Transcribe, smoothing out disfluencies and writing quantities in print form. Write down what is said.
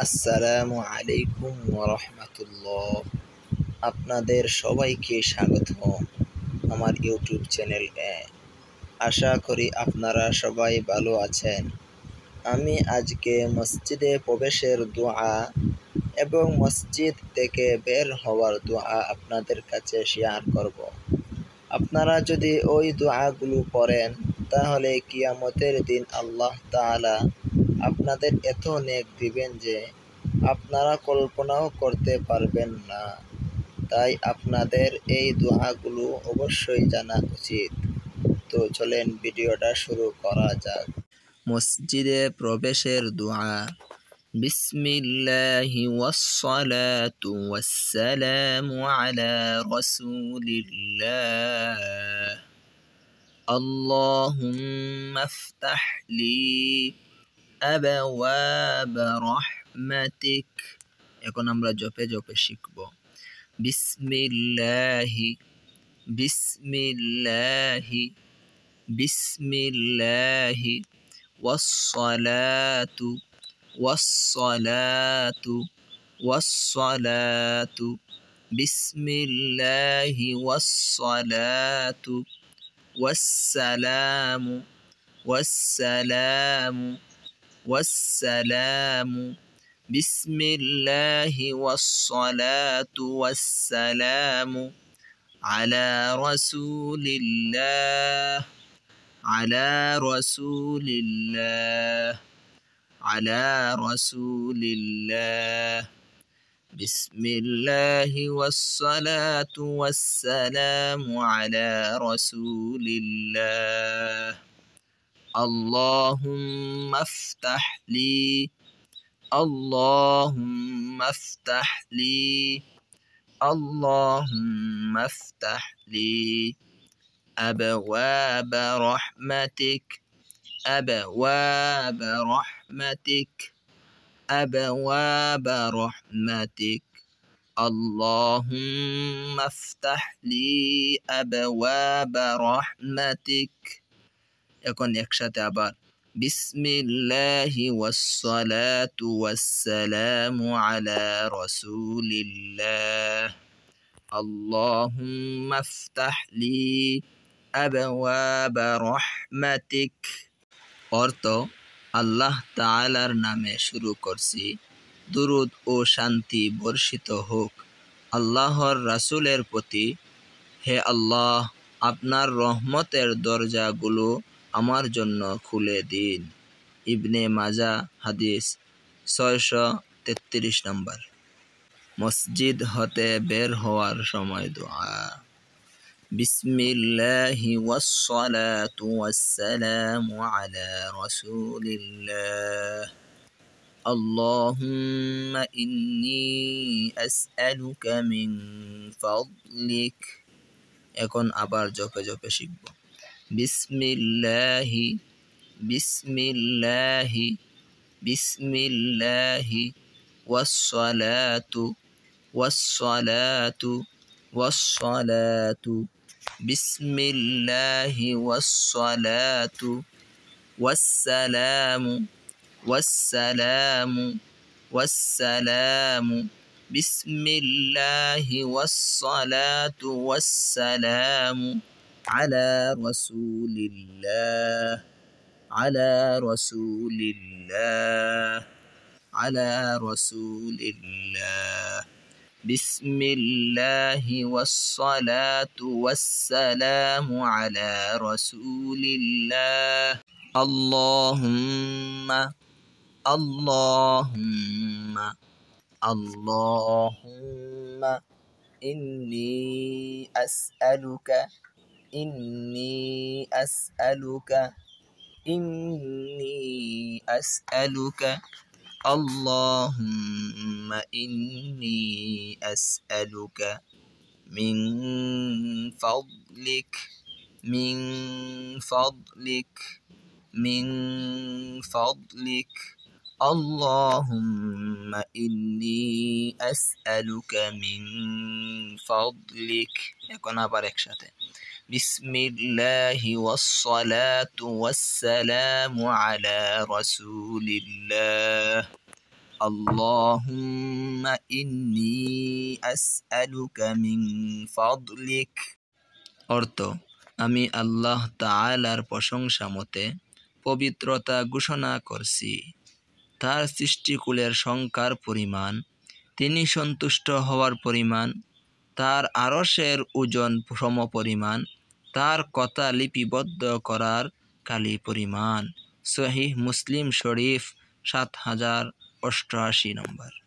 আসসালামু আলাইকুম ওয়া রাহমাতুল্লাহ। আপনাদের সবাইকে স্বাগতম আমার ইউটিউব চ্যানেলে। আশা করি আপনারা সবাই ভালো আছেন। আমি আজকে মসজিদে প্রবেশের দোয়া এবং মসজিদ থেকে বের হওয়ার দোয়া আপনাদের কাছে শেয়ার করব। আপনারা যদি ওই দোয়াগুলো পড়েন তাহলে কিয়ামতের দিন আল্লাহ তাআলা আপনাদের এত নেক দিবেন যে আপনারা কল্পনাও করতে পারবেন না। তাই আপনাদের এই দোয়াগুলো অবশ্যই জানা উচিত। তো চলেন ভিডিওটা শুরু করা যাক। মসজিদে প্রবেশের দোয়া। বিসমিল্লাহি ওয়াসসালাতু ওয়াসসালামু আলা রাসূলিল্লাহ। আল্লাহুম্মা ইফতাহ লি আবওয়াব রাহমাতিক। এখন আমরা জপে জপে শিখব। বিসমিল্লাহি বিসমিল্লাহি বিসমিল্লাহি ওয়াসসালাতু ওয়াসসালাতু ওয়াসসালাতু বিসমিল্লাহি ওয়াসসালাতু ওয়াসসালামু ওয়াসসালামু ওয়াসসালামু বিসমিল্লাহি ওয়াসসালাতু ওয়াসসালামু আলা রাসূলিল্লাহ আলা রাসূলিল্লাহ আলা রাসূলিল্লাহ। বিসমিল্লাহি ওয়াসসালাতু ওয়াসসালামু আলা রাসূলিল্লাহ। আল্লাহুম্মা ইফতাহ লি আল্লাহুম্মা ইফতাহ লি আল্লাহুম্মা ইফতাহ লি আবওয়াব রাহমাতিক আবওয়াব রাহমাতিক আবওয়াব রাহমাতিক। আল্লাহুম্মা ইফতাহ লি আবওয়াব রাহমাতিক। এখন একসাথে আবার বিসমিল্লাহি ওয়াসসালাতু ওয়াসসালামু আলা রাসূলিল্লাহ। আল্লাহুম্মা ইফতাহ লি আবওয়াব রাহমাতিক। অর্থ, আল্লাহ তাআলার নামে শুরু করছি, দুরূদ ও শান্তি বর্ষিত হোক আল্লাহর রাসূলের প্রতি। হে আল্লাহ, আপনার রহমতের দরজাগুলো আমার জন্য খুলে দিন। ইবনে মাজাহ হাদিস 633 নম্বর। মসজিদ হতে বের হওয়ার সময় দোয়া। বিসমিল্লাহি ওয়াসসালাতু ওয়াসসালামু আলা রাসূলিল্লাহ। আল্লাহুম্মা ইন্নী আসআলুকা মিন ফাদলিক। এখন আবার জপে জপে শিখব। বিসমিল্লাহি বিসমিল্লাহি বিসমিল্লাহি ওয়াসসালাতু ওয়াসসালাতু ওয়াসসালাতু বিসমিল্লাহি ওয়াসসালাতু ওয়াসসালামু ওয়াসসালামু ওয়াসসালামু বিসমিল্লাহি ওয়াসসালাতু ওয়াসসালামু আলা রাসূলিল্লাহ আলা রাসূলিল্লাহ আলা রাসূলিল্লাহ। বিসমিল্লাহি ওয়াসসালাতু ওয়াসসালামু আলা রাসূলিল্লাহ। আল্লাহুম্মা আল্লাহুম্মা আল্লাহুম্মা ইন্নী আসআলুকা ইন্নী আসআলুকা ইন্নী আসআলুকা। আল্লাহুম্মা ইন্নী আসআলুকা মিন ফাদলিক মিন ফাদলিক মিন ফাদলিক। আল্লাহুম্মা ইন্নী আসআলুকা মিন ফাদলিক। এখন আবার একসাথে বিসমিল্লাহি ওয়াসসালাতু ওয়াসসালামু আলা রাসূলিল্লাহ। আল্লাহুম্মা ইন্নী আসআলুকা মিন ফাদলিক। অর্থ, আমি আল্লাহ তাআলার প্রশংসা মতে পবিত্রতা ঘোষণা করছি, তার সৃষ্টিকুলের সংখ্যার পরিমাণ, তিনি সন্তুষ্ট হওয়ার পরিমাণ, তার আরশের ওজন সমপরিমাণ, তার কথা লিপিবদ্ধ করার কালি পরিমাণ। সহিহ মুসলিম শরীফ 7088 নম্বর।